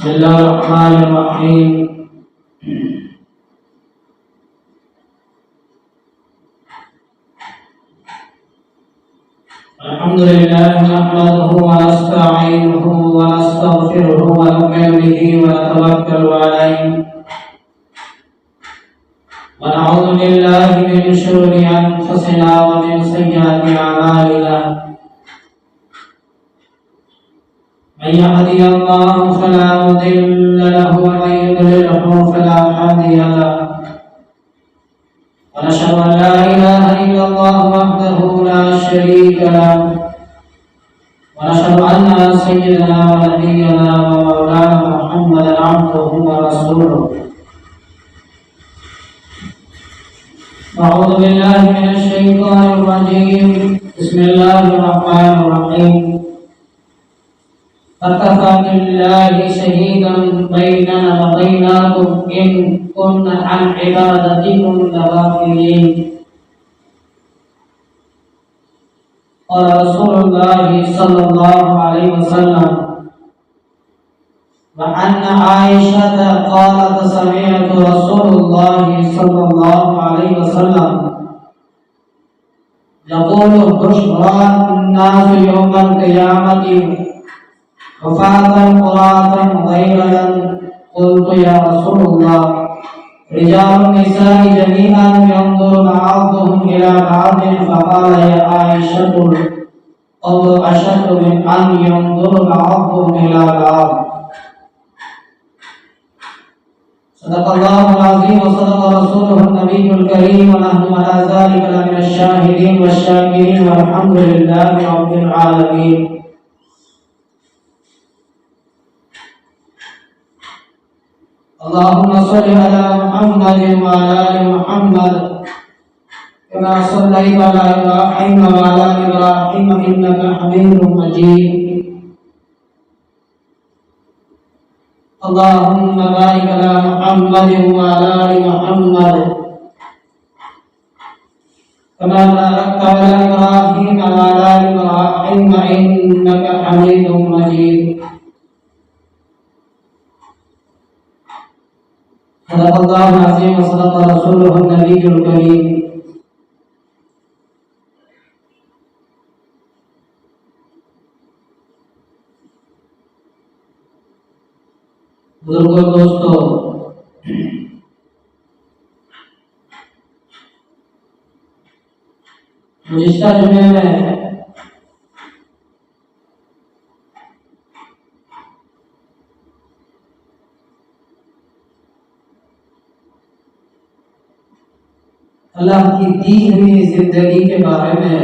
بسم الله الرحمن الرحيم. الحمد لله نحمده ونستعينه ونستغفره ونؤمن به ونتوكل عليه ونعوذ بالله من شرور أنفسنا ومن سيئات أعمالنا. من يهدي الله فلا مضل له ومن يضلله فلا هادي له. ونشهد أن لا إله إلا الله وحده لا شريك له. ونشهد أن سيدنا ونبينا ومولانا محمدا عبده ورسوله. أعوذ بالله من الشيطان الرجيم. بسم الله الرحمن الرحيم. فكفى بالله شهيدا بيننا وبينكم إن كنا عن عبادتكم لغافلين. قال رسول الله صلى الله عليه وسلم: وعن عائشة قالت: سمعت رسول الله صلى الله عليه وسلم يقول: بشرى الناس يوم القيامة حفاة عراة غيرا. قلت: يا رسول الله، رجال النساء جميعا ينظر بعضهم إلى بعض. فقال: يا عائشة، القول أشد من أن ينظر بعضهم إلى بعض. صدق الله العظيم وصدق رسوله النبي الكريم، ونحن على ذلك لمن الشاهدين والشاكرين، والحمد لله رب العالمين. اللهم صل على محمد وعلى آل محمد كما صليت على إبراهيم وعلى آل إبراهيم إنك حميد مجيد. اللهم بارك على محمد وعلى آل محمد كما باركت على إبراهيم وعلى آل إبراهيم إنك حميد مجيد. صدق الله العظيم وصدق رسوله النبي الكريم. بزرگوں دوستو، گزشتہ جمعے میں اللہ کی دی ہوئی زندگی کے بارے میں،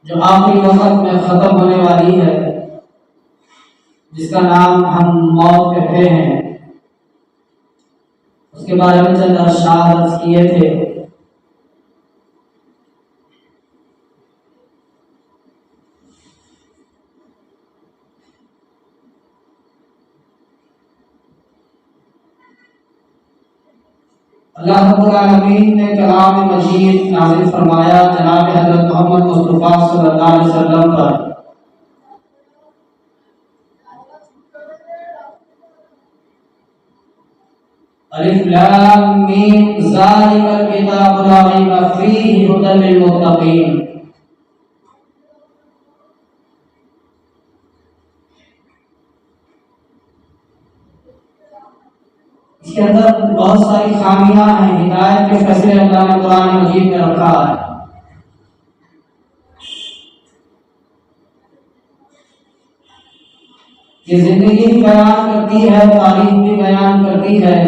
جو آخری وقت میں ختم ہونے والی ہے، جس کا نام ہم موت کہتے ہیں، اس کے بارے میں چند ارشاد عرض کیے تھے. اللہ رب العالمین نے کلام مجید نازل فرمایا جناب حضرت محمد مصطفیٰ صلی اللہ علیہ وسلم پر. الف لام میم ذالک الکتاب لا ریب فیہ ھدی للمتقین. اس کے اندر بہت ساری خامیاں ہیں. ہدایت کے فیصلے اللہ نے قرآن مجید میں رکھا ہے. یہ زندگی بھی بیان کرتی ہے، تاریخ بھی بیان کرتی ہے.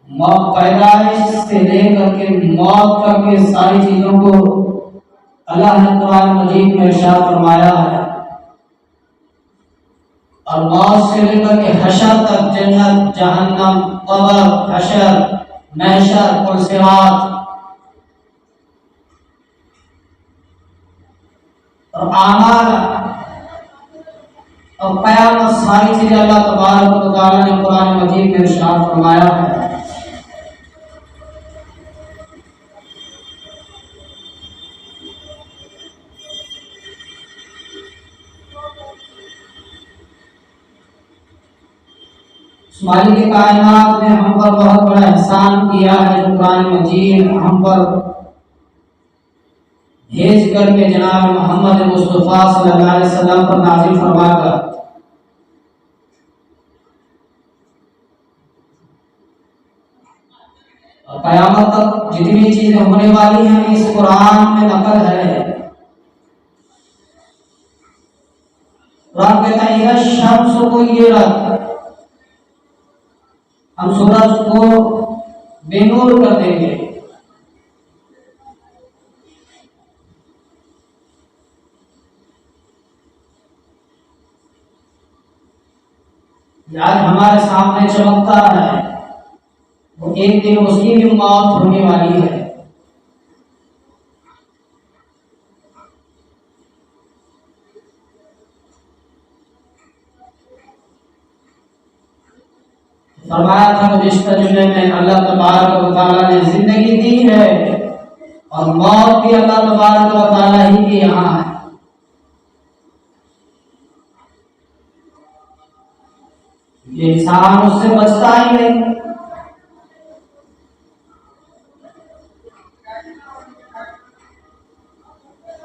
موت پیدائش سے لے کر کے موت تک کے ساری چیزوں کو اللہ نے قرآن مجید میں ارشاد فرمایا ہے. اور موت سے لے کر کے حشر تک، جنت، جہنم، قبر، حشر، محشر اور صراط اور اعمال اور قیامت، ساری چیزیں اللہ تبارک و تعالی نے قرآن مجید میں ارشاد فرمایا ہے. مالک کائنات نے ہم پر بہت بڑا احسان کیا ہے جو قرآن مجید ہم پر بھیج کر کے جناب محمد مصطفیٰ صلی اللہ علیہ وسلم پر نازل فرما کر اور قیامت تک جتنی چیزیں ہونے والی ہیں اس قرآن میں نقل ہے۔ قرآن کہتا ہے الشمس کورت، ہم سورج کو بے نور کر دیں گے۔ آج ہمارے سامنے چمکتا ہے، وہ ایک دن اس کی بھی موت ہونے والی ہے۔ فرمایا تھا جس ترجمے میں اللہ تبارک و تعالیٰ نے زندگی دی ہے اور موت بھی اللہ تبارک و تعالیٰ ہی کے یہاں ہے۔ یہ انسان اس سے بچتا ہی نہیں۔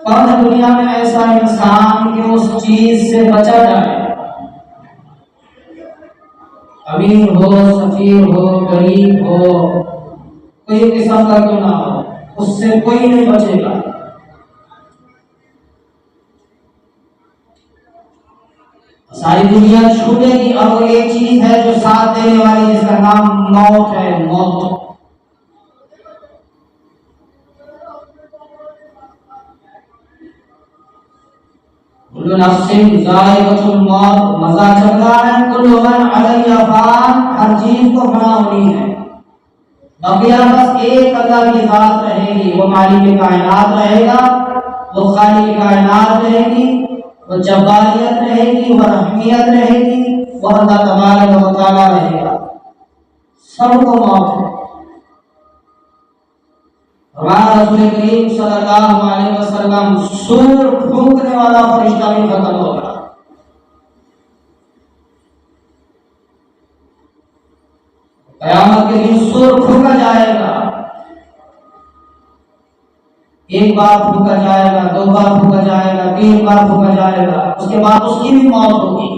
کون ہے دنیا میں ایسا انسان کہ اس چیز سے بچا جائے؟ امیر ہو، فقیر ہو، غریب ہو، کوئی قسم کا کیوں نہ ہو، اس سے کوئی نہیں بچے گا۔ ساری دنیا چھوٹے گی اور وہ ایک چیز ہے جو ساتھ دینے والی، جس کا نام موت ہے۔ موت کل نفس ذائقۃ الموت، مزہ چل رہا ہے، کل من علیہا فان، ہر چیز کو فنا ہونی ہے۔ بقیہ بس ایک اللہ کی ذات رہے گی، وہ مالک کائنات رہے گا، وہ خالق کائنات رہے گی، وہ جباریت رہے گی، وہ رحمیت رہے گی، وہ اللہ تبارک و تعالیٰ رہے گا۔ سب کو موت ہے۔ ہمارا رسول کریم صلی اللہ علیہ وسلم سور پھونکنے والا فرشتہ بھی ختم ہوگا۔ قیامت کے دن سور پھونکا جائے گا، ایک بار پھونکا جائے گا، دو بار پھونکا جائے گا، تین بار پھونکا جائے گا، اس کے بعد اس کی بھی موت ہوگی۔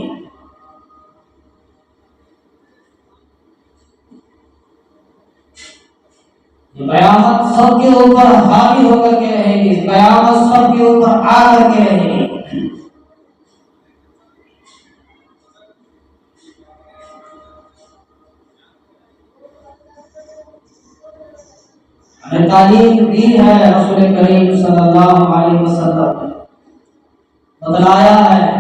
قیامت سب کے اوپر حاوی ہو کر کے رہے گی، قیامت سب کے اوپر آ کر کے رہے گی۔ ہمیں تعلیم دی ہے رسول کریم صلی اللہ علیہ وسلم نے، بتلایا ہے۔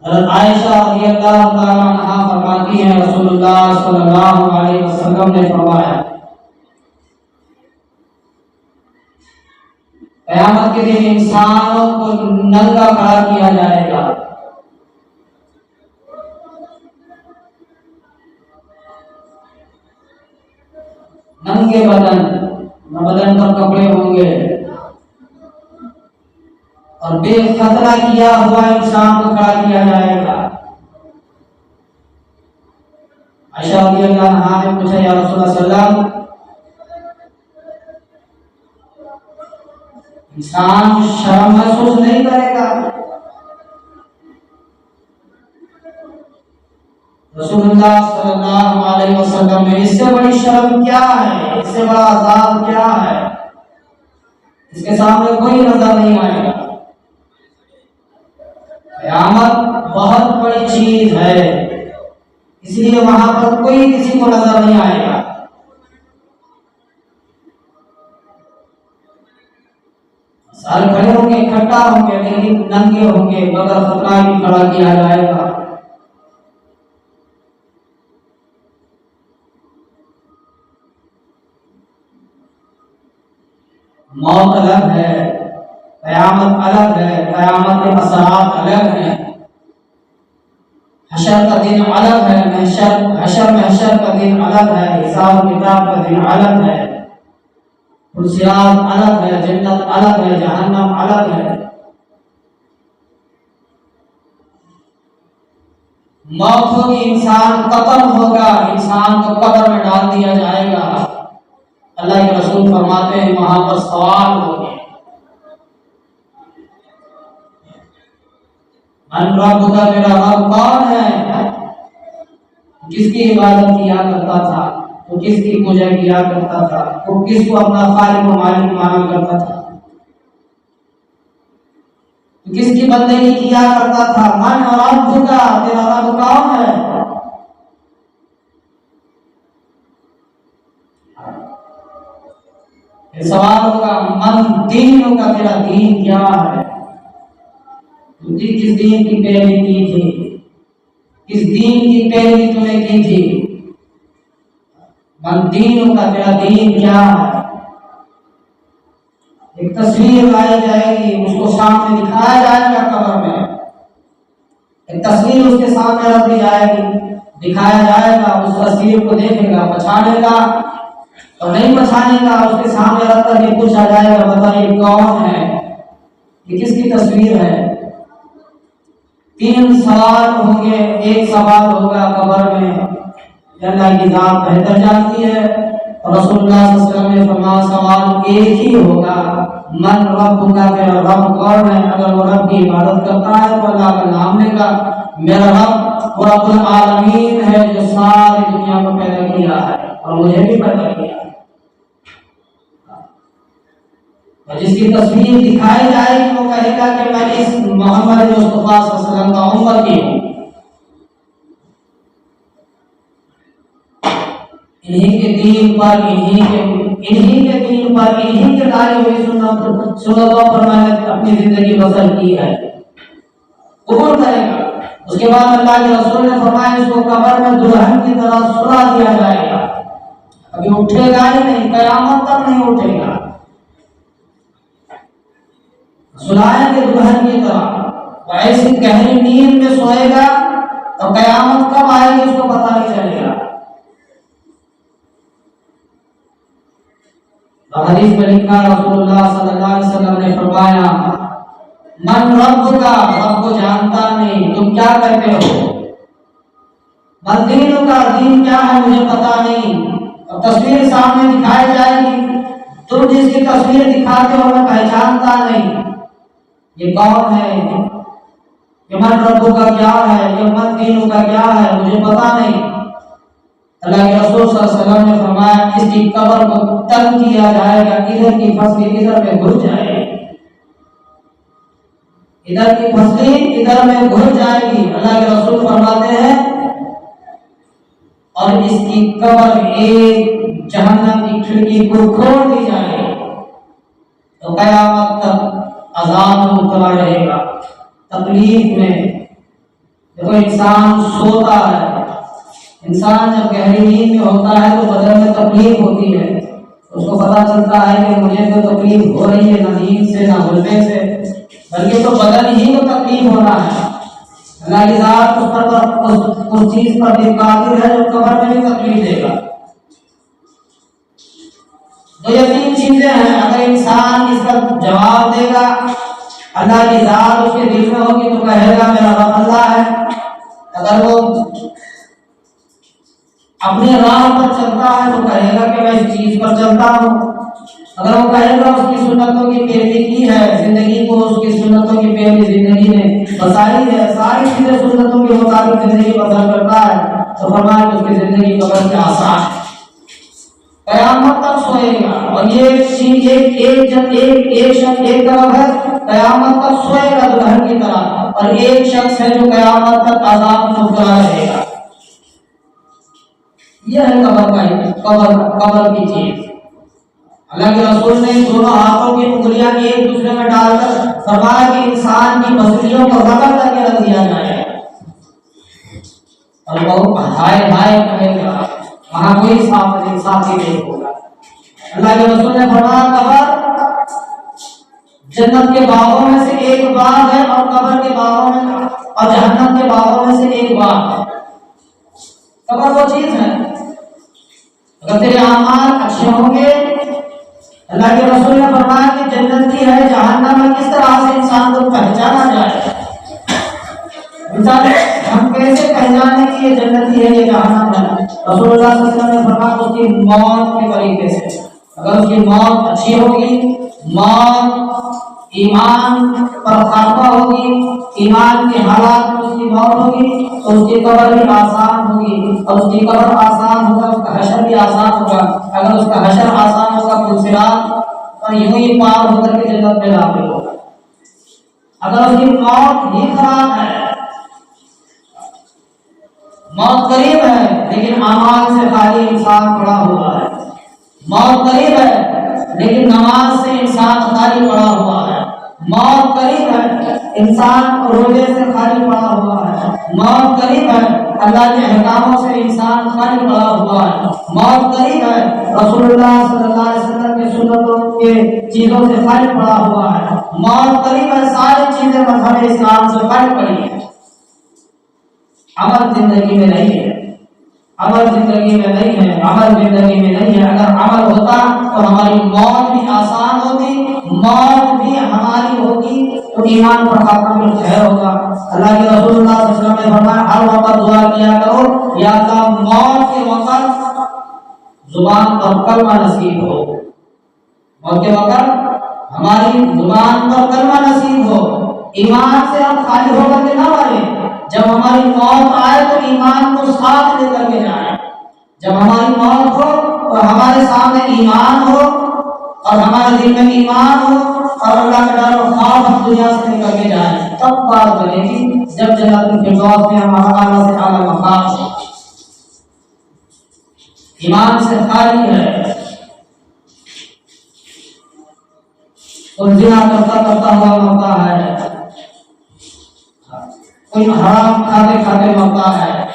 حضرت عائشہ رضی اللہ تعالیٰ عنہا فرماتی ہیں رسول اللہ صلی اللہ علیہ وسلم نے فرمایا قیامت کے دن انسانوں کو ننگا کھڑا کیا جائے گا۔ ننگے بدن، نہ بدن پر کپڑے ہوں گے، اور بے خطرہ کیا ہوا انسان کو کھڑا کیا جائے گا۔ عائشہ رضی اللہ عنہا نے پوچھا یا رسول اللہ صلی اللہ علیہ وسلم، انسان شرم محسوس نہیں کرے گا؟ رسول اللہ صلی اللہ علیہ وسلم نے اس سے بڑی شرم کیا ہے، اس سے بڑا عذاب کیا ہے، اس کے سامنے کوئی نظر نہیں آئے گا۔ قیامت بہت بڑی چیز ہے، اس لیے وہاں پر کوئی کسی کو نظر نہیں آئے گا۔ سارے کھڑے ہوں گے، اکٹھا ہوں گے، لیکن ننگے ہوں گے، بغیر خطرہ بھی کھڑا کیا جائے گا۔ موت الگ ہے، قیامت الگ ہے، قیامت کے اثرات الگ ہیں، حشر کا دن الگ ہے، محشر کا دن الگ ہے، حساب کتاب کا دن الگ ہے، کرسیات الگ ہے، جنت الگ ہے، جہنم الگ ہے۔ موت ہوگی، انسان قتل ہوگا، انسان کو قبر میں ڈال دیا جائے گا۔ اللہ کے رسول فرماتے ہیں وہاں پر سوال ہوگے، من رب کا، میرا رب کون ہے؟ کس کی عبادت کیا کرتا تھا، وہ کس کی پوجا کیا کرتا تھا، وہ کس کو اپنا خالق و مالک مانا کرتا تھا، کس کی بندگی کیا کرتا تھا؟ من رب کا، تیرا رب کون ہے؟ سوال ہوگا من دین کا، تیرا دین کیا ہے؟ کس دین کی پیروی کی تھی، کس دین کی پیروی تم نے کی تھی؟ من دین کا، تیرا دین کیا ہے؟ ایک تصویر لائی جائے گی، اس کو سامنے دکھایا جائے گا قبر میں، ایک تصویر اس کے سامنے رکھ دی جائے گی، دکھایا جائے گا، اس تصویر کو دیکھے گا، پہچانے گا اور نہیں پہچانے گا، اس کے سامنے رکھ کر کے پوچھا جائے گا بتائیے کون ہے، یہ کس کی تصویر ہے؟ 3 سوال ہوں گے، ایک سوال ہوگا قبر میں، اللہ کی ذات بہتر جانتی ہے، رسول اللہ صلی اللہ علیہ وسلم نے فرمایا سوال ایک ہی ہوگا، من رب کا، تیرا رب کون ہے؟ اگر وہ رب کی عبادت کرتا ہے تو اللہ کا نام لے گا، میرا رب وہ رب العالمین ہے جو ساری دنیا کو پیدا کیا ہے اور مجھے بھی پیدا کیا ہے، اور جس کی تصویر دکھائی جائے گی وہ کہے گا کہ میں اس محمد مصطفیٰ صلی اللہ علیہ وسلم کا امتی ہوں، انہی کے دین پر، انہی کے دین پر، انہی کے ڈالی ہوئی سنتوں پر میں نے اپنی زندگی بسر کی ہے، قبول کرے گا۔ اس کے بعد اللہ کے رسول نے فرمایا اس کو قبر میں دلہن کی طرح سلا دیا جائے گا، ابھی اٹھے گا ہی نہیں، قیامت تک نہیں اٹھے گا، سلائیں گے دلہن کی طرح، ایسی گہری نیند میں سوئے گا تو قیامت کب آئے گی اس کو پتہ نہیں چلے گا۔ حدیث میں لکھا رسول اللہ صلی اللہ علیہ وسلم نے فرمایا من رب کا، رب کو جانتا نہیں، تم کیا کرتے ہو؟ من دین کا، دین کیا ہے مجھے پتا نہیں، اور تصویر سامنے دکھائی جائے گی، تم جس کی تصویر دکھاتے ہو میں پہچانتا نہیں، یہ کون ہے؟ یہ من رب کا کیا ہے؟ یہ من دین کا کیا ہے؟ مجھے پتا نہیں۔ اللہ کے رسول صلی اللہ علیہ وسلم نے فرمایا اس کی قبر کو تنگ کیا جائے گا، ادھر کی پھسلی ادھر میں گھس جائے گی، ادھر کی پھسلی ادھر میں گھس جائے گی، اللہ کے رسول فرماتے ہیں اور اس کی قبر ایک جہنم کی کھڑکی کو کھول دی جائے گی تو قیامت تک عذاب میں مبتلا رہے گا، تکلیف میں۔ دیکھو انسان سوتا ہے، انسان جب گہری نیند میں ہوتا ہے تو بدن میں تکلیف ہوتی ہے، اس کو پتا چلتا ہے کہ مجھے تو تکلیف ہو رہی ہے، نہ نیند سے نہ غلبے سے، بلکہ تو بدن ہی کو تکلیف ہو رہا ہے۔ اللہ کی ذات اس چیز پر بھی قادر ہے جو قبر میں بھی تکلیف دے گا۔ تو یہ 3 چیزیں ہیں، اگر انسان اس کا جواب دے گا، اللہ کی ذات اس کے دل میں ہوگی تو کہے گا میرا رب اللہ ہے، اگر وہ اپنے راہ پر چلتا ہے تو کہے گا کہ میں اس چیز پر چلتا ہوں، اگر وہ کہے گا اس کی سنتوں کی پیروی کی ہے، زندگی کو اس کی سنتوں کی پیروی زندگی نے بسائی ہے، ساری چیزیں سنتوں کے مطابق زندگی بسر کرتا ہے تو فرمایا اس کی زندگی قبر کے آسان ہے، قیامت تک سوئے گا۔ اور یہ چیز ایک شخص ایک طرف ہے، قیامت تک سوئے گا دلہن کی طرح، اور ایک شخص ہے جو قیامت تک عذاب میں مبتلا رہے گا۔ یہ ہے قبر کی چیز۔ اللہ کے رسول نے دونوں ہاتھوں کی انگلیاں ایک دوسرے میں ڈال کر فرمایا کہ انسان کی پسلیوں کو رگڑ کر کے رکھ دیا جائے، اور وہ ہائے ہائے کہے گا، وہاں کوئی انصافی نہیں ہوگا۔ اللہ کے رسول نے فرمایا قبر جنت کے باغوں میں سے ایک باغ ہے، اور قبر کے باغوں میں اور جہنم کے باغوں میں سے ایک باغ ہے۔ قبر وہ چیز ہے، اگر تیرے اعمال اچھے ہوں گے، اللہ کے رسول نے فرمایا کہ جنت کی ہے، جہنم میں کس طرح سے انسان کو پہچانا جائے۔ مثال ہم کے کیسے پہچانے کہ یہ جنتی ہے یہ جہنم ہے؟ رسول اللہ صلی اللہ علیہ وسلم نے فرمایا اس کی موت کے طریقے سے، اگر اس کی موت اچھی ہوگی، موت ایمان پر خاتمہ ہوگی، ایمان کے حالات میں اس کی موت ہوگی تو اس کی قبر بھی آسان ہوگی، اور اس کی قبر آسان ہوگا اس کا حشر بھی آسان ہوگا۔ اگر اس کا حشر آسان ہوگا تو صراط اور یوں ہی پار ہو کر کے جنت میں داخل ہوگا۔ اگر اس کی موت ہی خراب ہے، موت قریب ہے لیکن اعمال سے خالی انسان پڑا ہوا ہے، موت قریب ہے لیکن نماز سے انسان خالی پڑا ہوا ہے، موت قریب ہے انسان روزے سے خالی پڑا ہوا ہے، موت قریب ہے اللہ کے احکاموں سے انسان خالی پڑا ہوا ہے، موت قریب ہے رسول اللہ صلی اللہ علیہ وسلم کے سنتوں کے چیزوں سے خالی پڑا ہوا ہے، موت قریب ہے ساری چیزیں مذہب اسلام سے خالی پڑی ہے۔ عمل زندگی میں نہیں ہے، عمل زندگی میں نہیں ہے، عمل زندگی میں نہیں ہے۔ اگر عمل ہوتا تو ہماری موت بھی آسان ہوتی، موت بھی ہماری ہوگی تو ایمان پر خاتمہ بھی خیر ہوگا۔ اللہ کے رسول اللہ صلی اللہ علیہ وسلم نے فرمایا ہر وقت دعا کیا کرو یا اللہ موت کے وقت زبان پر کلمہ نصیب ہو، موت کے وقت ہماری زبان پر کلمہ نصیب ہو، ایمان سے ہم خالی ہو کر کے نہ مریں، جب ہماری موت آئے تو ایمان کو ساتھ لے کر کے جائیں، جب ہماری موت ہو تو ہمارے سامنے ایمان ہو اور ہمارے دل میں ایمان ہو اور اللہ کا ڈر و خوف ہم دنیا سے نکل کے جائیں، تب بات بنے گی جب جنت الفردوس میں ہم اعلیٰ سے اعلیٰ مقام ہو۔ ایمان سے خالی ہے تو زنا کرتا کرتا ہوا مرتا ہے، کوئی حرام کھاتے کھاتے مرتا ہے،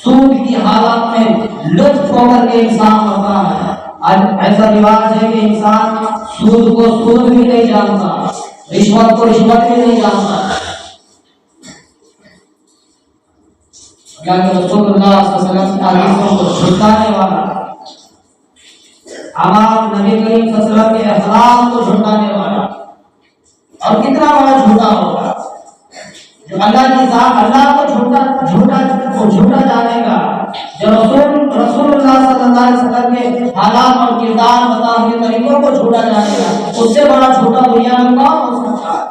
سود کی حالت میں لطف ہو کر کے انسان مرتا ہے۔ آج ایسا رواج ہے کہ انسان سود کو سود بھی نہیں جانتا، رشوت کو رشوت بھی نہیں جانتا۔ اللہ کے رسول اللہ صلی اللہ علیہ وسلم کی حدیثوں کو جھٹلانے والا، ہمارے نبی کریم صلی اللہ علیہ وسلم کے اخلاق کو جھٹلانے والا، اور کتنا بڑا جھوٹا ہوگا جو اللہ کی ذات، اللہ کو جھوٹا جانے گا، جو رسول اللہ صلی اللہ علیہ وسلم کے حالات اور کردار بتا ہوئے طریقوں کو جھوٹا جانے گا، اس سے بڑا جھوٹا دنیا میں کون ہو سکتا ہے؟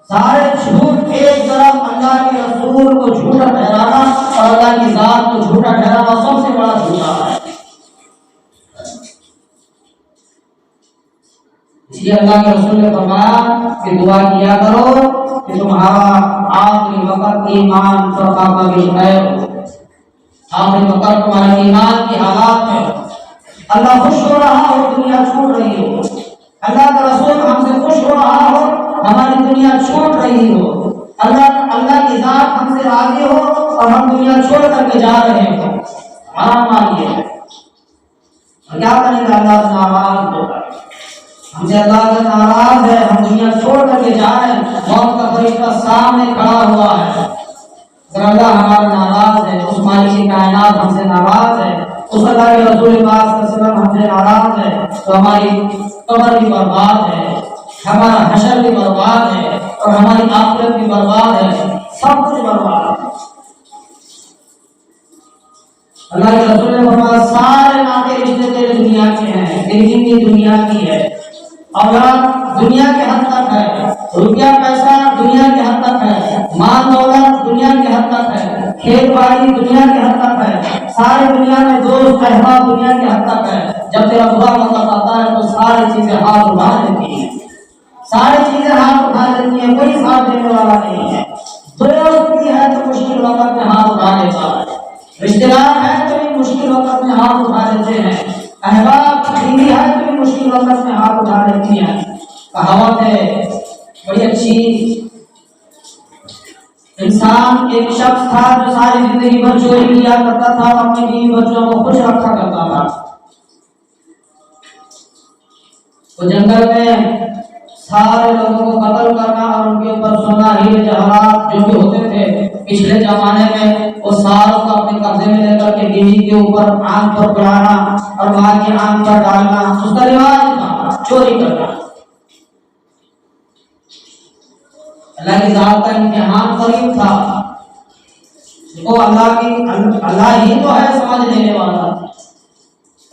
سارے جھوٹ ایک طرف اللہ کے رسول کو جھوٹا ٹھہرانا اور اللہ کی ذات کو جھوٹا ٹھہرانا سب سے بڑا جھوٹا ہے۔ اس لیے اللہ کے رسول نے فرمایا کہ دعا کیا کرو کہ تمہارا آخری وقت ایمان پر خاتمہ بھی خیر ہو، آخری وقت تمہارے ایمان کی حالات میں اللہ خوش ہو رہا ہو، دنیا چھوٹ رہی ہو، اللہ کا رسول ہم سے خوش ہو رہا ہو، ہماری دنیا چھوٹ رہی ہو، اللہ کی ذات ہم سے راضی ہو اور ہم دنیا چھوڑ کر کے جا رہے ہو، حرام مانیے اور کیا کریں گے؟ اللہ سے ناراض ہوگا، ہم سے اللہ کا ناراض ہے، ہم دنیا چھوڑ کر کے جا رہے ہیں، موت کا فرشتہ سامنے کھڑا ہوا ہے۔ اگر اللہ ہمارا ناراض ہے، اس مالک کائنات ہم سے ناراض ہے، اس اللہ کے رسول پاک صلی اللہ علیہ وسلم ہم سے ناراض ہے، تو ہماری قبر بھی برباد ہے، ہمارا حشر بھی برباد ہے اور ہماری آخرت بھی برباد ہے، سب کچھ برباد ہے۔ اللہ کے رسول نے فرمایا سارے ناطے رشتے تیرے دنیا کے ہیں، تیری زندگی دنیا کی ہے، اولاد دنیا کے حد تک ہے، روپیہ پیسہ دنیا کے حد تک ہے، مال دولت دنیا کے حد تک ہے، کھیت باڑی دنیا کے حد تک ہے، ساری دنیا میں دوست احباب دنیا کے حد تک ہے۔ جب تیرا برا وقت آتا ہے تو ساری چیزیں ہاتھ اٹھا لیتی ہیں، ساری چیزیں ہاتھ اٹھا لیتی ہیں، کوئی ساتھ دینے والا نہیں ہے۔ دوست بھی ہے تو مشکل وقت میں ہاتھ اٹھا لیتا ہے، رشتے دار ہے تو بھی مشکل وقت میں ہاتھ اٹھا لیتے ہیں، احباب بیوی ہے تو بھی مشکل وقت میں ہاتھ اٹھا لیتی ہیں۔ کہاوت ہے بڑی اچھی، انسان ایک شخص تھا جو ساری زندگی بھر چوری کیا کرتا تھا اور اپنی بیوی بچوں کو خوش رکھا کرتا تھا۔ وہ جنگل میں سارے لوگوں کو قتل کرنا اور ان کے اوپر سونا ہیرے جواہرات جو بھی ہوتے تھے پچھلے زمانے میں، وہ ساروں کو اپنے قبضے میں لے کر کے بیوی کے اوپر آنکھ پر پڑانا اور ماں کی آنکھ پر ڈالنا، اس کا رواج تھا چوری کرنا۔ اللہ کی ذات کا امتحان قریب تھا، تو اللہ ہی تو ہے سمجھ لینے والا.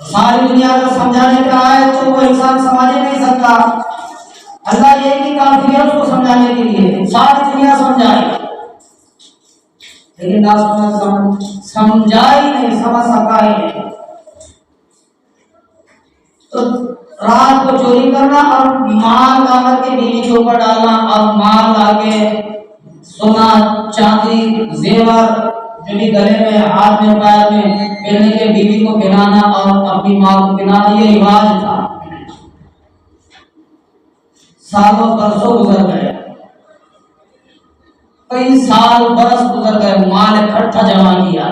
ساری دنیا کو سمجھانے کا ہے تو وہ انسان سمجھ ہی نہیں سکتا. اللہ یہ کہ کافی ہے اس کو سمجھانے کے لیے ساری دنیا سمجھائے لیکن نہ سمجھا ہی نہیں, سمجھ سکا ہی نہیں. تو رات کو چوری کرنا اور مال لا کر کے بیوی کے اوپر ڈالنا اور مال لا کے سونا چاندی زیور جو بھی گلے میں ہاتھ میں پیر میں پہننے کے بیوی کو پہنانا اور اپنی ماں کو پہنانا یہ رواج تھا. سالوں برسوں گزر گئے, کئی سال برس گزر گئے, مال اکٹھا جمع کیا.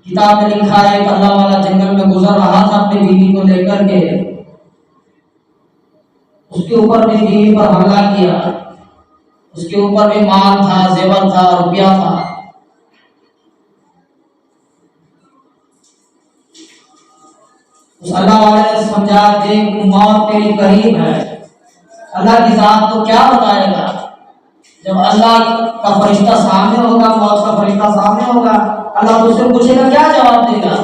کتاب میں لکھا ہے کہ اللہ والا جنگل میں گزر رہا تھا اپنی بیوی کو لے کر کے, اس کے اوپر بھی بیوی پر حملہ کیا. اس کے اوپر بھی مال تھا, زیور تھا, روپیہ تھا. اس اللہ والے نے سمجھا دیکھ موت تیری قریب ہے. اللہ کی ذات تو کیا بتائے گا جب اللہ کا فرشتہ سامنے ہوگا, موت کا فرشتہ سامنے ہوگا, اللہ تو سے پوچھے گا, کیا جواب دے گا؟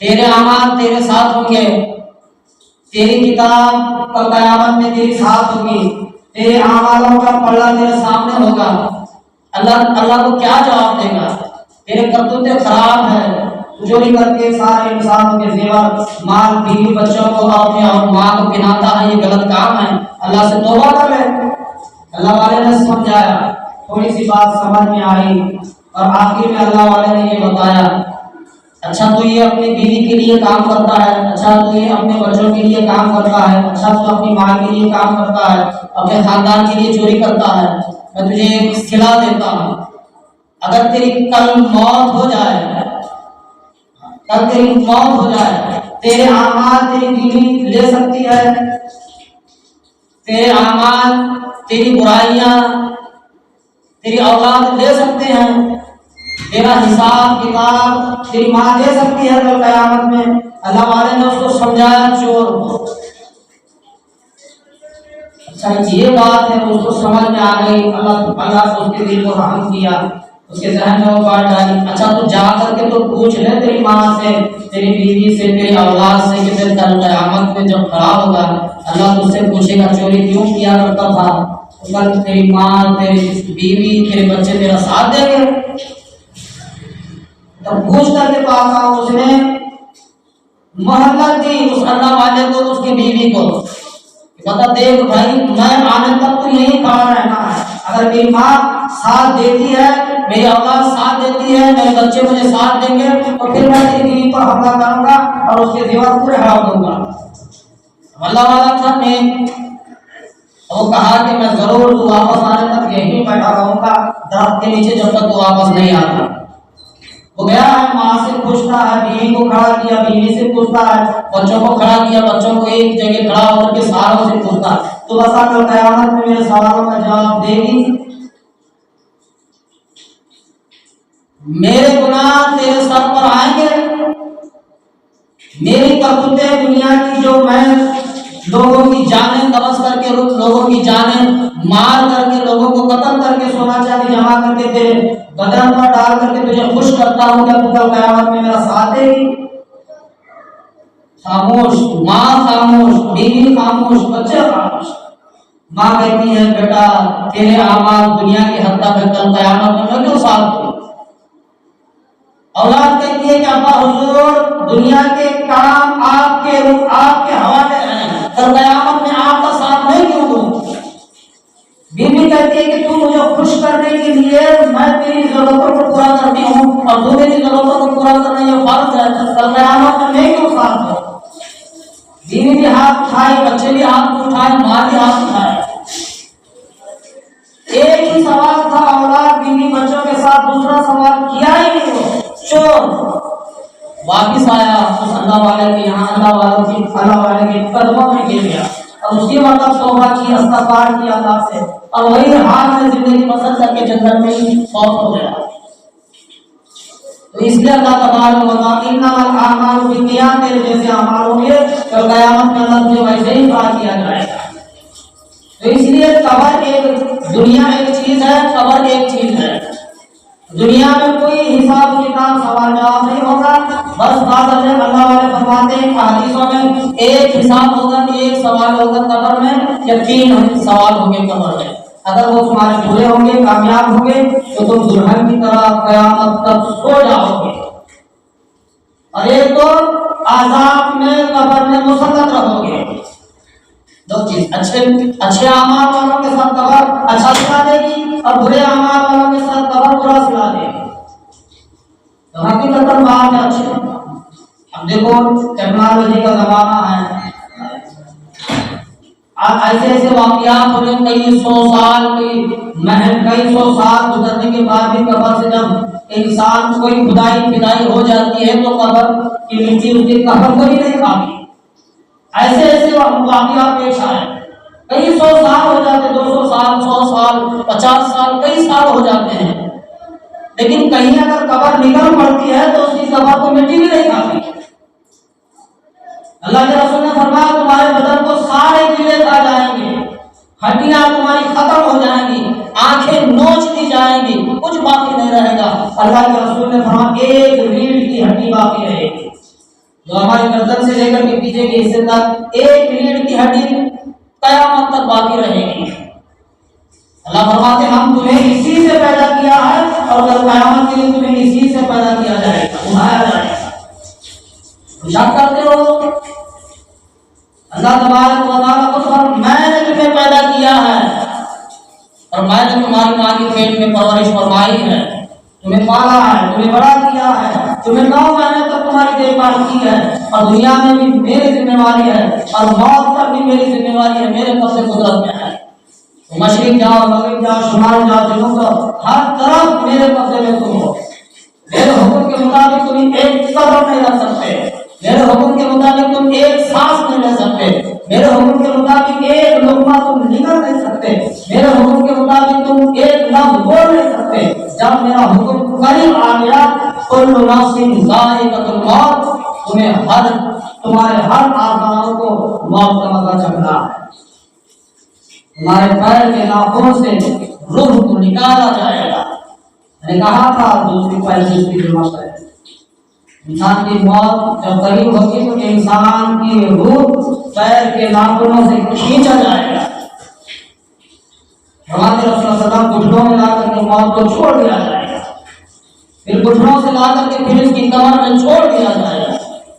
تیرے اعمال تیرے ساتھ ہوں گے, تیری کتاب کل قیامت میں تیری ساتھ ہوگی, تیرے اعمالوں کا پلڑا تیرے سامنے ہوگا. اللہ کو کیا جواب دے گا؟ تیرے کرتوتے خراب ہیں, چوری کر کے سارے انسانوں کے زیور مال بیوی بچوں کو اپنے اور ماں کو پہناتا ہے, یہ غلط کام ہے, اللہ سے توبہ کر لے. اللہ والے نے سمجھایا, تھوڑی سی بات سمجھ میں آئی اور آخر میں اللہ والے نے یہ بتایا, اچھا تو یہ اپنی بیوی کے لیے کام کرتا ہے, اچھا تو یہ اپنے بچوں کے لیے کام کرتا ہے, اچھا تو اپنی ماں کے لیے کام کرتا ہے, اپنے خاندان کے لیے چوری کرتا ہے. میں تجھے ایک صلاح دیتا ہوں, اگر تیری کل موت ہو جائے, کل تیری موت ہو جائے, تیرے اعمال تیری بیوی لے سکتی ہے, تیرے اعمال تیری برائیاں تیری اولاد لے سکتے ہیں, تیرا حساب کتاب تیری ماں لے سکتی ہے کل قیامت میں. اللہ والے نے اس کو سمجھایا چور. اچھا یہ بات ہے, اس کو سمجھ میں آ گئی. اللہ سے اس کے دل کو رحم کیا, اس کے ذہن میں وہ بات ڈالی, اچھا تو جا کر کے تو پوچھ لے تیری ماں سے, تیری بیوی سے, تیری اولاد سے کہ پھر کل قیامت میں جب کھڑا ہوگا اللہ تجھ سے پوچھے گا چوری کیوں کیا کرتا تھا, کل تیری ماں, تیری بیوی, تیرے بچے تیرا ساتھ دیں گے؟ تب پوچھ کر کے پاس آؤ. اس نے مہلت دی اس اللہ والے کو, اس کی بیوی کو, بتا دیکھ بھائی میں آنے تک تو یہی کھڑا رہنا ہے, اگر میری ماں ساتھ دیتی ہے, میری اولاد ساتھ دیتی ہے, میرے بچے مجھے ساتھ دیں گے, تو پھر میں تیری بیوی پر حملہ کروں گا اور اس کے زیور پورے ہڑپ دوں گا. اللہ والا تھا نیک, وہ کہا کہ میں ضرور تو واپس آنے تک یہیں بیٹھا رہوں گا درخت کے نیچے جب تک تو واپس نہیں آتا. وہ گیا ہے, ماں سے پوچھتا ہے, بیوی کو کھڑا کیا, بیوی سے پوچھتا ہے, بچوں کو کھڑا کیا, بچوں کو ایک جگہ کھڑا ہو کر کے ساروں سے پوچھتا ہے, تو بس کل قیامت میں میرے سوالوں کا جواب دے گی. میرے گناہ تیرے سر پر آئیں گے, میری کرتوتیں دنیا کی جو میں لوگوں کی جانیں قبض کر کے, لوگوں کی جانیں مار کر کے, لوگوں کو قتل کر کے, سونا چاندی جمع کر کے تیرے بدن پر ڈال کر کے تجھے خوش کرتا ہوں, کیا تو کل قیامت میں میرا ساتھ دے گی؟ خاموش, ماں خاموش, بیوی خاموش, بچے خاموش. ماں کہتی ہے بیٹا تیرے اعمال دنیا کی حد تک ہے, کل قیامت میں کیوں ساتھ دوں؟ اولاد کہتی ہے کہ ابا حضور دنیا کے کام آپ کے حوالے ہیں, کل قیامت میں آپ کا ساتھ نہیں کیوں دوں؟ بیوی کہتی ہے کہ تو مجھے خوش کرنے کے لیے میں تیری ضرورتوں کو پورا کرتی ہوں اور تو میری ضرورتوں کو پورا کرنا یہ فرض ہے, کل قیامت میں نہیں کیوں ساتھ دوں؟ بیوی بھی ہاتھ اٹھائے, بچے بھی ہاتھ اٹھائے, ماں بھی ہاتھ اٹھائے. ایک ہی سوال تھا اولاد بیوی بچوں کے ساتھ, دوسرا سوال کیا ہی نہیں. وہ چور واپس آیا اس اللہ والے کے یہاں, اللہ والے کے قدموں میں گر گیا اور اسی وقت توبہ کی, استغفار کی اللہ سے, اور وہی حال میں زندگی بسر کر کے جنت میں ہی فوت ہو گیا. تو اس لیے اللہ تبارک و تعالی انما الاعمال بالنیات, تیرے جیسے اعمال ہوں گے کل قیامت میں اللہ تجھے ویسے ہی کھڑا کیا جائے گا. تو اس لیے قبر ایک دنیا ایک چیز ہے, قبر ایک چیز ہے. دنیا میں کوئی حساب کتاب سوال جواب نہیں ہوگا، بس بات اللہ والے فرماتے ہیں حدیثوں میں ایک حساب ہوگا، ایک سوال ہوگا قبر میں، یا 3 سوال ہوں گے قبر میں۔ اگر وہ تمہارے پورے ہوں گے، کامیاب ہوں گے، تو تم دلہن کی طرح قیامت تک سو جاؤ گے، اور ایک تو عذاب میں قبر میں مسلط رہو گے۔ 2 چیز، اچھے اعمال والوں کے ساتھ قبر اچھا سلا دے گی، اور برے اعمال والوں کے ساتھ قبر برا سلا دے گی۔ تو حقیقت بات ہے اچھے۔ اب دیکھو ٹیکنالوجی کا زمانہ ہے، ایسے ایسے واقعات ہو رہے ہیں، کئی سو سال کئی سو سال گزرنے کے بعد بھی قبر سے جب انسان کوئی کھدائی ہو جاتی ہے تو قبر کی مٹی اس کی قبر کو ہی نہیں کھاتی۔ ایسے ایسے واقعات پیش آئے، کئی سو سال ہو جاتے، 200 سال، 100 سال، 50 سال، کئی سال ہو جاتے ہیں، لیکن کہیں اگر قبر نگل پڑتی ہے تو اس کی قبر کو مٹی بھی نہیں کھاتی۔ اللہ کے رسول نے فرمایا تمہارے بدن کو سارے کیڑے کھا جائیں گے، ہڈیاں تمہاری ختم ہو جائیں گی، آنکھیں نوچ دی جائیں گی، کچھ باقی نہیں رہے گا۔ اللہ کے رسول نے فرمایا ایک ریڑھ کی ہڈی باقی رہے گی، جو ہماری گردن سے لے کر کے پیچھے کے حصے تک ایک ریڑھ کی ہڈی قیامت تک باقی رہے گی۔ اللہ فرماتے ہیں ہم تمہیں اسی سے پیدا کیا ہے، اور کل قیامت کے لیے تمہیں اسی سے پیدا کیا جائے گا، اٹھایا جائے گا۔ شک کرتے ہو؟ اللہ تبارک و تعالیٰ خود میں نے تمہیں پیدا کیا ہے، اور میں نے تمہاری ماں کے پیٹ میں پرورش فرمائی ہے، تمہیں پالا ہے، تمہیں بڑا کیا ہے، تمہیں 9 مہینے تک تمہاری دیکھ بھال کی ہے، اور دنیا میں بھی میری ذمہ داری ہے، اور موت تک بھی میری ذمہ داری ہے، میرے قبضے قدرت میں ہے۔ مشرق جاؤ، مغرب جاؤ، شمال جاؤ، جنوب جاؤ، ہر طرف میرے قبضے میں تم ہو۔ میرے حکم کے مطابق تم ایک قدم نہیں رکھ سکتے، میرے حکم کے مطابق تم ایک سانس نہیں لے سکتے، میرے حکم کے مطابق ایک لقمہ تم نگل نہیں سکتے، میرے حکم کے مطابق تم ایک لفظ بول نہیں سکتے۔ جب میرا حکم قریب آ گیا، کل نفس ذائقۃ الموت، تمہارے ہر آزادوں کو موت کا مزہ چکھنا ہے۔ تمہارے پیر کے ناخنوں سے روح کو نکالا جائے گا۔ میں نے کہا تھا دوسری جمع ہے، انسان کی موت جب قریب ہوگی تو انسان کی روح پیر کے ناخنوں سے کھینچا جائے گا۔ ہمارے رسول اللہ صلی اللہ علیہ وسلم گھٹنوں میں لا کر کے موت کو چھوڑ دیا جائے گا، پھر گھٹنوں سے لا کر کے پھر اس کی کمر میں چھوڑ دیا جائے گا،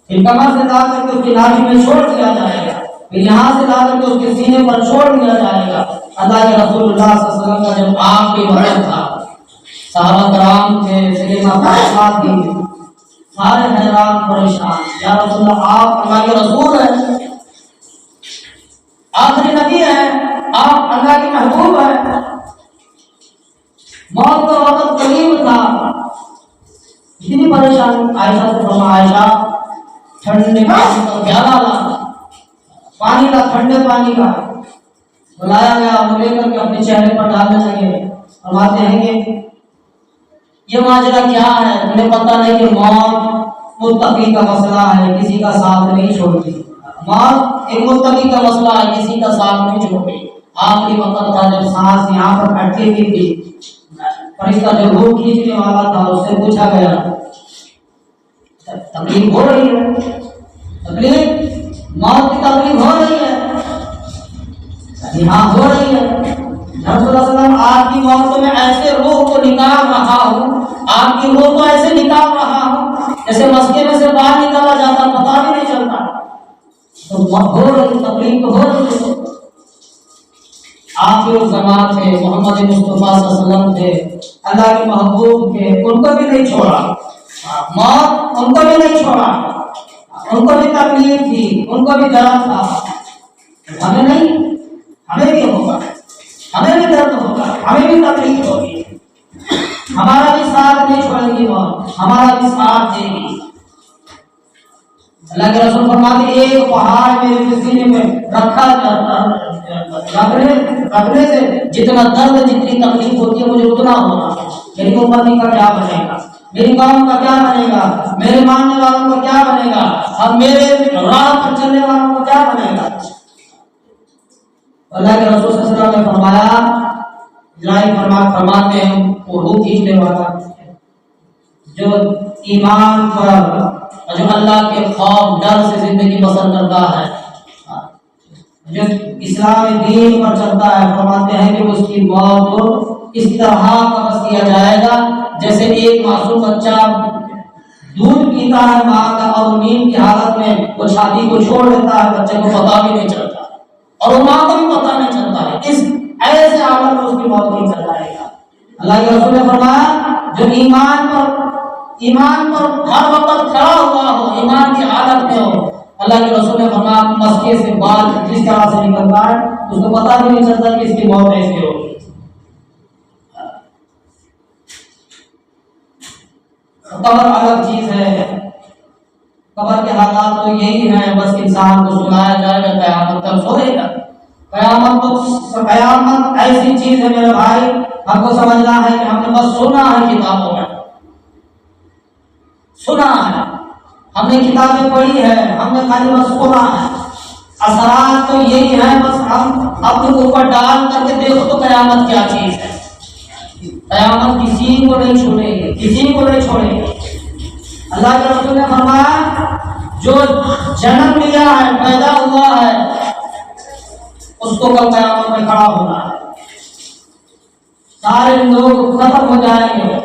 پھر کمر سے لا کر کے اس کی نالی میں چھوڑ دیا جائے گا، پھر یہاں سے لا کر کے اس کے سینے پر چھوڑ دیا جائے گا۔ اللہ کے رسول اللہ صلی اللہ علیہ وسلم کا جب آخری وقت تھا، صحابہ کرام تھے، سیدنا فاطمہ تھی، سارے حیران پریشان، یا رسول اللہ آپ اللہ کے رسول ہیں، آخری نبی ہیں، آپ اللہ کے محبوب ہیں، موت کا وقت قریب تھا، اتنی پریشانی۔ عائشہ سے فرمایا عائشہ ٹھنڈے پانی کا پیالہ لا، پانی کا، ٹھنڈے پانی کا بلایا گیا، اور لے کر کے اپنے چہرے پر ڈالنے لگے۔ فرماتے ہیں کہ یہ ماجرا کیا ہے؟ تمہیں پتہ نہیں کہ موت متقی کا مسئلہ ہے، کسی کا ساتھ نہیں چھوڑتی، موت ایک متقی کا مسئلہ ہے، کسی کا ساتھ نہیں چھوڑتی۔ آخری وقت تھا جب سانس یہاں پر اٹکی ہوئی تھی، فرشتہ جو روح کھینچنے والا تھا اس سے پوچھا گیا تکلیف ہو رہی ہے؟ تکلیف موت کی تکلیف ہو رہی ہے؟ ہاں ہو رہی ہے۔ رسول اللہ صلی اللہ علیہ وسلم آپ کی موت میں ایسے روح کو نکال رہا ہوں، آپ کی روح کو ایسے نکال رہا ہوں جیسے مسکے میں سے باہر نکالا جاتا، پتہ بھی نہیں چلتا۔ تو ہو رہی تکلیف تو ہو رہی ہے۔ آپ کے زمان تھے، محمد مصطفیٰ صلی اللہ علیہ وسلم تھے، اللہ کے محبوب تھے، ان کو بھی نہیں چھوڑا موت، ان کو بھی نہیں چھوڑا، ان کو بھی تکلیف تھی، ان کو بھی درد تھا، ہمیں نہیں، ہمیں بھی ہوگا، ہمیں بھی درد ہوگا، ہمیں بھی تکلیف ہوگی، ہمارا بھی ساتھ نہیں چھوڑے گی موت، ہمارا بھی ساتھ دے گی۔ اللہ کے رسول فرماتے ہیں ایک پہاڑ میرے سینے میں رکھا رکھنے سے جتنا درد، جتنی تکلیف ہوتی ہے مجھے اتنا ہونا۔ میری امتی کا کیا بنے گا، میری قوم کا کیا بنے گا، میرے ماننے والوں کا کیا بنے گا، اور میرے راہ پر چلنے والوں کا کیا بنے گا۔ اللہ کے رسول صلی اللہ علیہ وسلم نے فرمایا، فرماتے ہیں وہ روح کھینچنے والا جو ایمان پر اور جو اللہ کے خوف ڈر سے زندگی بسر کرتا ہے، جو اسلام دین پر چلتا ہے، فرماتے ہیں کہ اس کی موت کو اس طرح قبض کیا جائے گا جیسے ایک معصوم بچہ دودھ پیتا ہے ماں کا اور نیند کی حالت میں وہ چھاتی کو چھوڑ دیتا ہے، بچے کو پتہ بھی نہیں چلتا اور وہ ماں کو بھی پتہ نہیں چلتا ہے، اس ایسے حالت میں اس کی موت نہیں چل جائے گا۔ اللہ کے رسول نے فرمایا جو ایمان پر ہر وقت کھڑا ہوا ہو، ایمان کی حالت میں ہو، اللہ کے رسول نے فرمایا مسکے سے بال جس طرح سے نکلتا ہے اس کو پتہ بھی نہیں چلتا کہ اس کی موت ایسے ہوگی۔ قبر الگ چیز ہے، قبر کے حالات تو یہی ہیں، بس انسان کو سنایا جائے گا، قیامت تک سوئے گا۔ قیامت ایسی چیز ہے میرے بھائی، ہم کو سمجھنا ہے کہ ہم نے بس سنا ہے کتابوں میں، سنا ہے، ہم نے کتابیں پڑھی ہے، ہم نے خالی بس سنا ہے۔ اثرات تو یہی ہیں، بس ہم اپنے اوپر ڈال کر کے دیکھو تو قیامت کیا چیز ہے۔ قیامت کسی کو نہیں چھوڑے گی، کسی کو نہیں چھوڑے گی۔ اللہ کے رسول نے فرمایا جو جنم لیا ہے، پیدا ہوا ہے، اس کو کل قیامت میں کھڑا ہونا ہے۔ سارے لوگ ختم ہو جائیں گے،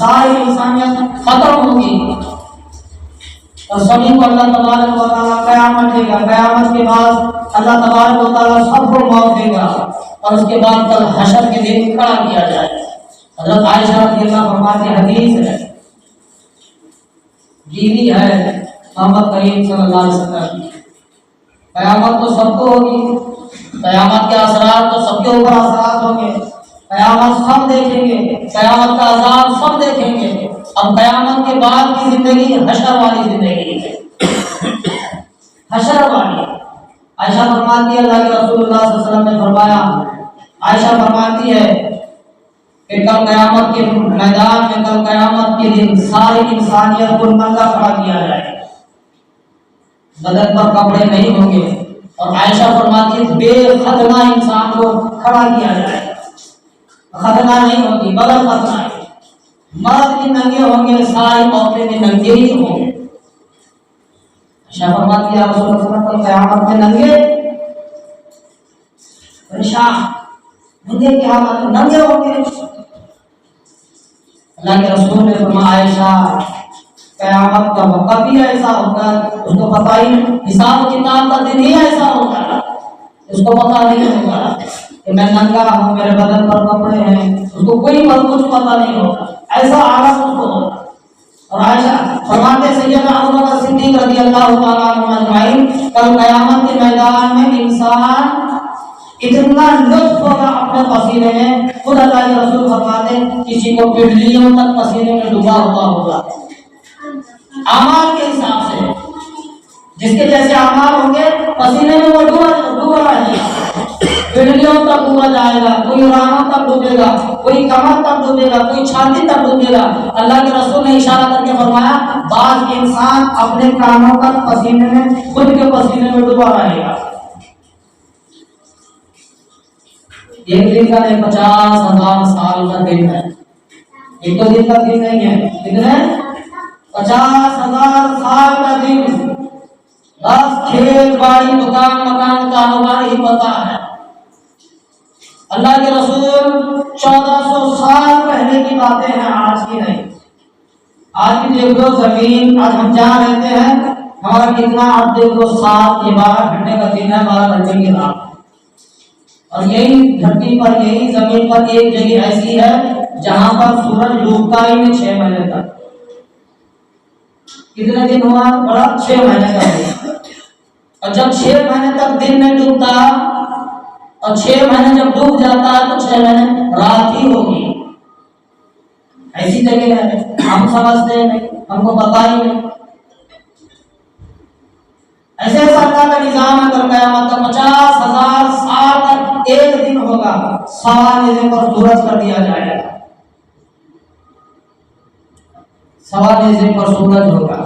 ساری انسانیت ختم ہوگی اور سبھی کو اللہ تبارک و تعالیٰ قیامت دے گا۔ قیامت کے بعد اللہ تبارک و تعالیٰ سب کو موت دے گا اور اس کے بعد کل حشر کے دن کھڑا کیا جائے گا۔ حضرت عائشہ رضی اللہ عنہا کی حدیث ہے، بیوی ہے محمد کریم صلی اللہ علیہ وسلم، قیامت تو سب کو ہوگی، قیامت کے اثرات تو سب کے اوپر اثرات ہوں گے، قیامت سب دیکھیں گے، قیامت کا عذاب سب دیکھیں گے۔ اب قیامت کے بعد کی زندگی حشر والی زندگی ہے، حشر والی۔ عائشہ فرماتی ہے اللہ کے رسول اللہ صلی اللہ علیہ وسلم نے فرمایا، عائشہ فرماتی ہے کہ کل قیامت کے میدان میں، کل قیامت کے دن ساری انسانیت کو ننگا کھڑا کیا جائے گا، بدن پر کپڑے نہیں ہوں گے، اور عائشہ فرماتی ہے بے ختنہ انسان کو کھڑا کیا جائے گا، ختنہ نہیں ہوگی، بغیر ختنہ ہے، مرد بھی ننگے ہوں گے، ساری عورتیں بھی ننگے ہی ہوں گے۔ عائشہ فرماتی ہے رسول اللہ صلی اللہ علیہ وسلم قیامت میں ننگے، پریشان، ننگے کی حالت میں ننگے ہوں گے۔ اللہ کے رسول نے فرمایا عائشہ قیامت کا وقت بھی ایسا ہوگا، اس کو پتہ ہی نہیں، حساب و کتاب کا دن ہی ایسا ہوگا، اس کو پتہ نہیں ہوگا کہ میں ننگا ہوں، میرے بدن پر کپڑے ہیں، اس کو کوئی کچھ پتہ نہیں ہوگا، ایسا عالم اس کو ہوگا۔ اور عائشہ فرماتے سیدنا ابوبکر صدیق رضی اللہ تعالیٰ عنہ اجمعین کل قیامت کے میدان میں انسان اتنا لطف ہوگا اپنے پسینے میں، خود اللہ کے رسول فرماتے کسی کو پنڈلیوں تک پسینے میں ڈوبا ہوا ہوگا، اعمال کے حساب سے، جس کے جیسے اعمال ہوں گے پسینے میں وہ ڈوبا رہے گا، پنڈلیوں تک ڈوبا جائے گا، کوئی رانوں تک ڈوبے گا، کوئی کمر تک ڈوبے گا، کوئی چھاتی تک ڈوبے گا۔ اللہ کے رسول نے اشارہ کر کے فرمایا بعض انسان اپنے کانوں تک پسینے میں، خود کے پسینے میں ڈوبا رہے گا۔ ایک دن کا نہیں، 50,000 سال کا دن ہے، ایک تو دن کا دن نہیں ہے، کتنے 50,000 سال کا دن، بس کھیت باڑی دکان مکان کاروبار ہی پتا ہے۔ اللہ کے رسول 1400 سال پہلے کی باتیں ہیں، آج کی نہیں۔ آج کی دیکھ لو زمین، آج ہم جہاں رہتے ہیں ہمارا کتنا، آپ دیکھ لو 7 یا 12 گھنٹے کا دن ہے، 12 گھنٹے کی رات، اور یہی دھرتی پر، یہی زمین پر ایک جگہ ایسی ہے جہاں پر سورج ڈوبتا ہی نہیں 6 مہینے تک۔ کتنے دن ہوا؟ بڑا 6 مہینے کا دن، اور جب 6 مہینے تک دن نہیں ڈوبتا اور 6 مہینے جب ڈوب جاتا ہے تو 6 مہینے رات ہی ہوگی، ایسی جگہ ہے، ہم سمجھتے نہیں، ہم کو پتا ہی نہیں۔ ایسے اللہ کا نظام ہے، کل قیامت تک 50,000 سال تک ایک دن ہوگا، سوا نیزے پر سورج کر دیا جائے گا، سوا نیزے پر سورج ہوگا،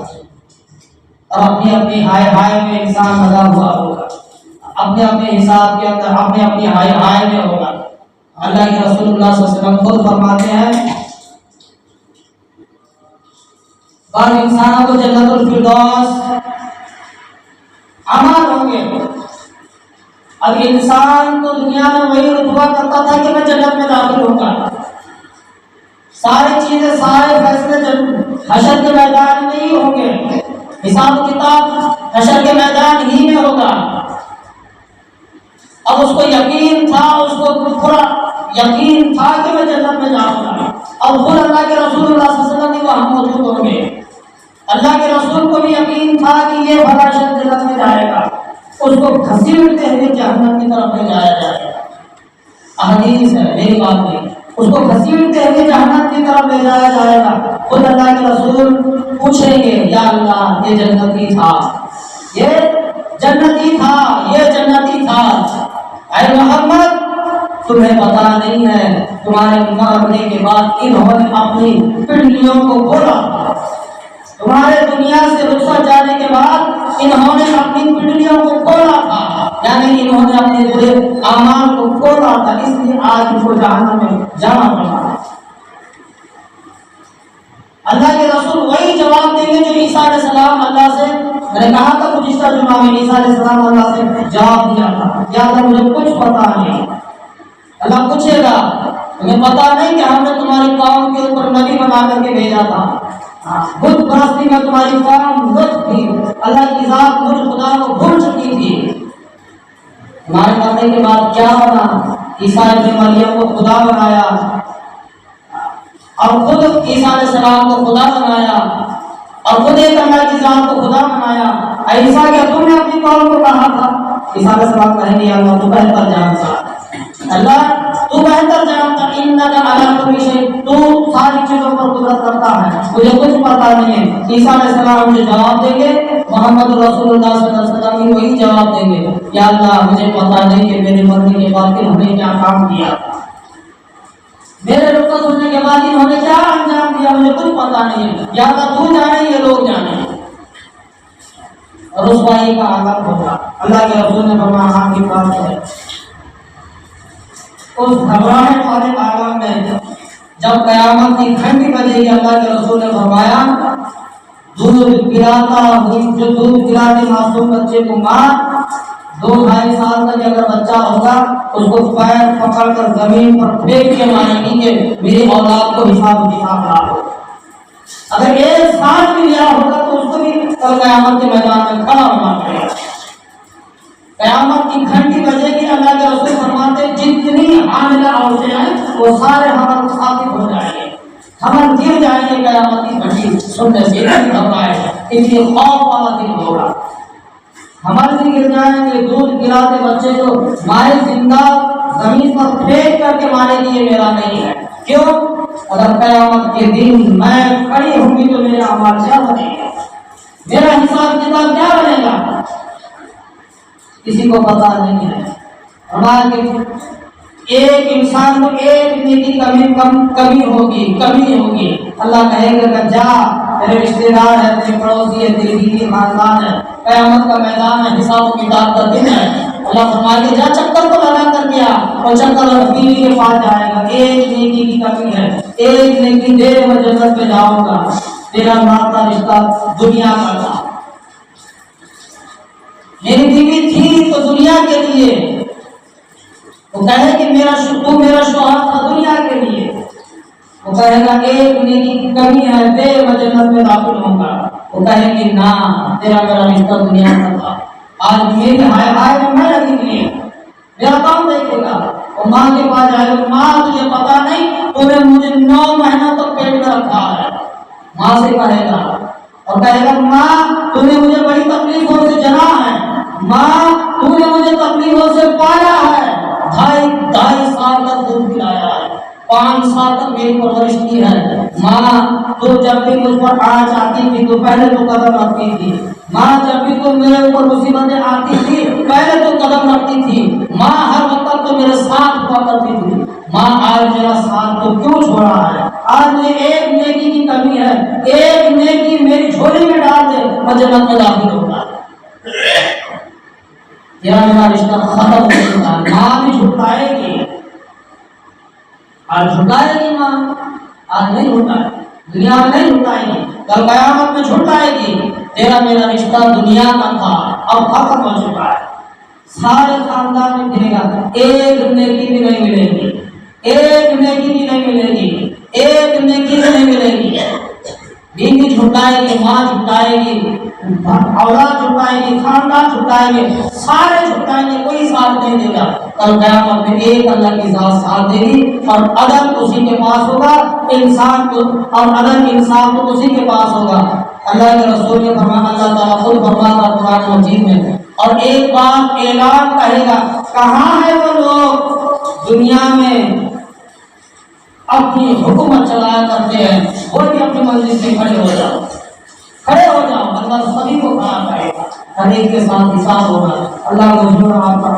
اور اپنی اپنی ہائے ہائے میں انسان لگا ہوا ہوگا، اپنے اپنے حساب کے اندر اپنے اپنی ہائے ہائے میں ہوگا۔ اللہ کے رسول اللہ صلی اللہ علیہ وسلم خود فرماتے ہیں بعض انسانوں کو جنت الفردوس عمل ہوں گے. اب انسان تو دنیا میں وہی رتبہ کرتا تھا کہ میں جنت میں داخل ہوں گا. ساری چیزیں سارے فیصلے حشر کے میدان میں ہی ہوں گے. حساب کتاب حشر کے میدان ہی میں ہوگا. اب اس کو یقین تھا، اس کو پورا یقین تھا کہ میں جنت میں جاؤں گا. اب خود اللہ کے رسول اللہ صلی اللہ علیہ وسلم بھی وہاں موجود ہوں گے. اللہ کے رسول کو بھی یقین تھا کہ یہ بڑا شخص جنت میں جائے گا. اس کو گھسیٹتے ہوئے جہنم کی طرف لے جایا جائے گا. احادیث ہے، میری بات نہیں. اس کو گھسیٹتے ہوئے جہنم کی طرف لے جایا جائے گا. خود اللہ کے رسول پوچھیں گے یا اللہ یہ جنتی تھا، یہ جنتی تھا، یہ جنتی تھا. اے محمد تمہیں پتا نہیں ہے تمہارے مرنے کے بعد انہوں نے اپنی پنڈلیوں کو کھولا. تمہارے دنیا سے رخصت جانے کے بعد انہوں نے اپنی پنڈلیوں کو کھولا تھا، یعنی انہوں نے اپنے برے اعمال کو کھولا تھا، اس لیے آج ان کو جہنم میں جانا پڑا. اللہ کے رسول وہی جواب دیں گے جو عیسیٰ علیہ السلام اللہ سے، میں نے کہا تھا گزشتہ جمعہ میں عیسیٰ علیہ السلام اللہ سے جواب دیا تھا یا اللہ مجھے کچھ پتا نہیں. اللہ پوچھے گا تمہیں پتا نہیں کہ ہم نے تمہاری قوم کے اوپر نبی بنا کر کے بھیجا تھا. بت پرستی میں تمہاری قوم لطف تھی، اللہ کی ذات مجھ خدا کو بھول چکی تھی. تمہارے مرنے کے بعد کیا بنا؟ عیسیٰ ابن مریم کو خدا بنایا اور خود عیسیٰ علیہ السلام کو خدا بنایا اور خود ایک اللہ کی ذات کو خدا بنایا. عیسیٰ کیا تم نے اپنی قوم کو کہا تھا؟ عیسیٰ علیہ السلام کہیں گے اللہ تو بہتر جانتا، اللہ تو بہتر جانتا، انک علی کل شیء، تو ساری چیزوں پر قدرت کرتا ہے، مجھے کچھ پتا نہیں ہے. عیسیٰ علیہ السلام مجھے جواب دیں گے، محمد رسول اللہ صلی اللہ علیہ وسلم بھی وہی جواب دیں گے یا اللہ مجھے پتا نہیں کہ میرے مرنے کے بعد انہوں نے کیا کام کیا، میرے رخصت ہونے کے بعد انہوں نے کیا انجام دیا، مجھے کچھ پتا نہیں ہے. یا اللہ تو جانے یہ لوگ جانے. رسوائی کا عالم ہوگا. اللہ کے رسول نے فرمایا ہاں کی بات ہے. اس گھبراہٹ والے عالم میں جب قیامت کی گھنٹی بجے گی، اللہ کے رسول نے فرمایا دودھ پلاتا جو دودھ پلاتے معصوم بچے کو ماں 2-2.5 سال تک اگر بچہ ہوگا اس کو پیر پکڑ کر زمین پر پھینک کے مارے گی کہ میری اولاد کو حساب کتاب ڈالو. اگر 1 سال بھی لیا ہوگا تو اس کو بھی کل قیامت کے میدان میں کھڑا ہونا پڑے گا. قیامت کی گھنٹی بجے گی، اللہ کے رسول فرماتے جتنی حاملہ عورتیں ہیں وہ سارے حمل خاطب ہو جائیں گے، حمل گر جائیں گے. قیامت کی گھنٹی سننے سے اتنی گھبراہٹ ہے، اتنی خوف والا دن ہوگا. حمل بھی گر جائیں گے. دودھ پلاتے بچے کو مائے زندہ زمین پر پھینک کر کے مارے گی، یہ میرا نہیں ہے. کیوں؟ اگر قیامت کے دن میں کھڑی ہوں گی تو میرے اعمال کیا بنے گا، میرا حساب کتاب کیا بنے گا، کسی کو پتا نہیں ہے. ہمارے ایک انسان کو ایک نیکی کمی ہوگی. اللہ کہے گا کہ جا تیرے رشتے دار ہے، تیرے پڑوسی ہے، تیری بیوی خاندان ہے، قیامت کا میدان ہے، حساب و کتاب کا دن ہے. اللہ فرمائے گا جا چکر کو لگا کر دیا اور چکر بیوی کے پاس جائے گا. ایک نیکی کی کمی ہے، ایک نیکی دے میں جنت میں جاؤں گا. تیرا ناتا رشتہ دنیا کا تھا، میری بیوی تھی تو دنیا کے لیے، وہ کہے کہ میرا شوہر تھا دنیا کے لیے. وہ کہے گا ایک نیکی کی کمی ہے، دے میں جنت میں داخل ہوں گا. وہ کہے کہ نہ تیرا میرا رشتہ دنیا کا تھا، آج میری ہائے میں لگی ہوئی ہے، میرا کام دیکھے گا. وہ ماں کے پاس جائے گا، ماں تجھے پتا نہیں تو نے مجھے 9 مہینوں تک پیٹ میں رکھا ہے. ماں سے کہے گا اور کہے گا ماں تو نے مجھے بڑی تکلیفوں سے جنا ہے، ماں تو نے مجھے تکلیفوں سے پالا ہے، 2.5 سال تک دودھ پلایا ہے، 5 سال تک میری پرورش کی ہے. ماں تو جب بھی مجھ پر آنچ آتی تھی تو پہلے تو قدم رکھتی تھی. ماں جب بھی تو میرے اوپر مصیبتیں آتی تھی پہلے تو قدم رکھتی تھی. ماں ہر وقت تو میرے ساتھ ہوا کرتی تھی. ماں آج میرا ساتھ تو کیوں چھوڑا ہے؟ آج مجھے ایک نیکی کی کمی ہے، ایک نیکی میری جھولی میں ڈال دے میں جنت میں داخل ہوگا. تیرا میرا رشتہ ختم ہو چکا. ماں بھی جھٹلائے گی، آج جھٹلائے گی ماں، آج نہیں جھٹلائے، دنیا میں نہیں جھٹلائے گی. کل قیامت میں جھٹلائے گی تیرا میرا رشتہ دنیا کا تھا اب ختم ہو چکا ہے. سارے خاندان میں پھرے گا, ایک نیکی بھی نہیں ملے گی, ایک نیکی بھی نہیں ملے گی, ایک نیکی بھی نہیں ملے گی. بیوی جھٹائے گی, ماں جھٹائے گی, اولاد جھٹائے گی, خاندان جھٹائے گی, سارے جھٹائیں گے, کوئی ساتھ نہیں دے گا. کل قیامت میں ایک اللہ کی ذات ساتھ دے گی اور عدل اسی کے پاس ہوگا, انسان کو اور عدل انسان کو اسی کے پاس ہوگا. اللہ کے رسول نے فرمایا, اللہ تعالیٰ خود فرماتا ہے قرآن مجید میں, اور ایک بات اعلان کہے گا, کہاں ہے وہ لوگ دنیا میں اپنی حکومت چلایا کرتے ہیں, وہ بھی اپنی منزل سے کھڑے ہو جاؤ, کھڑے ہو جاؤ. اللہ سبھی کو کھڑا کرے گا, ہر ایک کے ساتھ حساب ہوگا. اللہ کو آپ کا